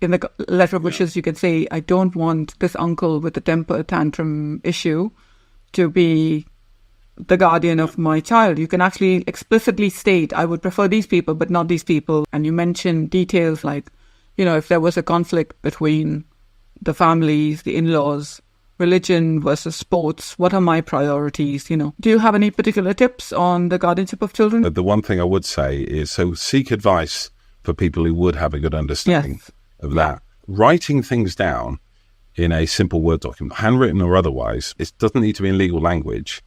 in the letter of wishes, you can say, I don't want this uncle with the temper tantrum issue to be the guardian of my child. You can actually explicitly state, I would prefer these people, but not these people. And you mention details like, if there was a conflict between the families, the in-laws, religion versus sports, what are my priorities? Do you have any particular tips on the guardianship of children? The one thing I would say is, so seek advice for people who would have a good understanding of that. Writing things down in a simple Word document, handwritten or otherwise, it doesn't need to be in legal language.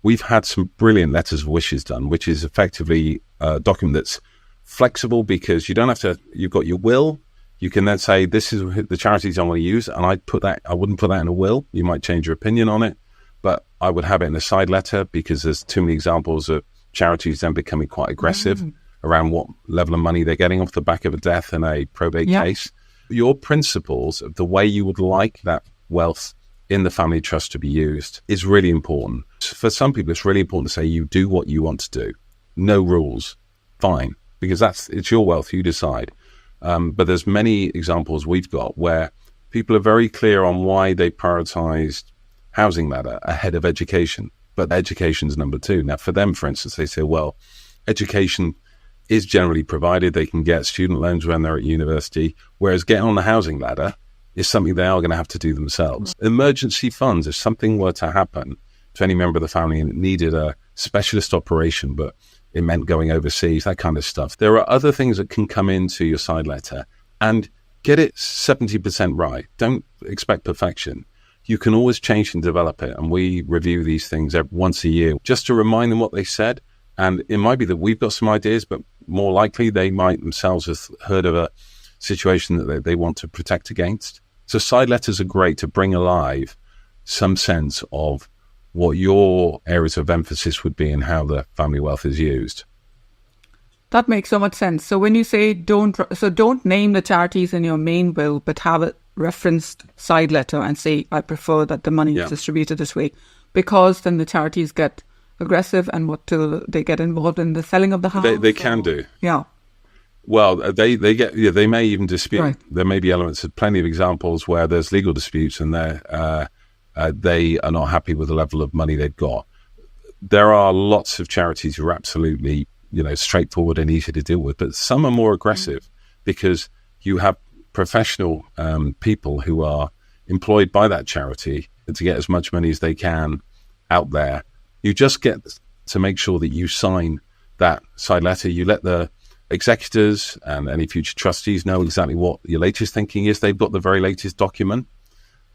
We've had some brilliant letters of wishes done, which is effectively a document that's flexible because you don't have to, you've got your will. You can then say, this is the charities I want to use. And I wouldn't put that in a will. You might change your opinion on it, but I would have it in a side letter because there's too many examples of charities then becoming quite aggressive around what level of money they're getting off the back of a death in a probate case. Your principles of the way you would like that wealth in the family trust to be used is really important. For some people, it's really important to say you do what you want to do. No rules. Fine. Because it's your wealth, you decide. But there's many examples we've got where people are very clear on why they prioritized housing matter ahead of education. But education's number two. Now, for them, for instance, they say, well, education is generally provided. They can get student loans when they're at university, whereas getting on the housing ladder is something they are going to have to do themselves. Emergency funds, if something were to happen to any member of the family and it needed a specialist operation, but it meant going overseas, that kind of stuff. There are other things that can come into your side letter and get it 70% right. Don't expect perfection. You can always change and develop it. And we review these things once a year just to remind them what they said. And it might be that we've got some ideas, but more likely they might themselves have heard of a situation that they want to protect against. So side letters are great to bring alive some sense of what your areas of emphasis would be and how the family wealth is used. That makes so much sense. So when you say don't name the charities in your main will, but have a referenced side letter and say, I prefer that the money is distributed this way, because then the charities get aggressive and they get involved in the selling of the house. They can do. Yeah. Well, they may even dispute. Right. There may be elements of plenty of examples where there's legal disputes and they are not happy with the level of money they've got. There are lots of charities who are absolutely, straightforward and easy to deal with, but some are more aggressive because you have professional people who are employed by that charity to get as much money as they can out there. You just get to make sure that you sign that side letter. You let the executors and any future trustees know exactly what your latest thinking is. They've got the very latest document.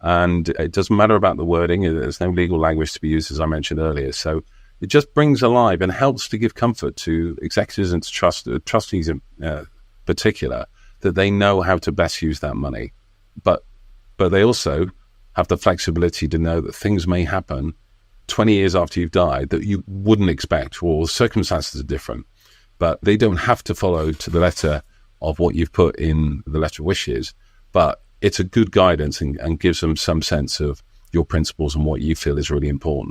And it doesn't matter about the wording. There's no legal language to be used, as I mentioned earlier. So it just brings alive and helps to give comfort to executors and to trustees in particular that they know how to best use that money. But they also have the flexibility to know that things may happen 20 years after you've died that you wouldn't expect, or circumstances are different. But they don't have to follow to the letter of what you've put in the letter of wishes. But it's a good guidance and gives them some sense of your principles and what you feel is really important.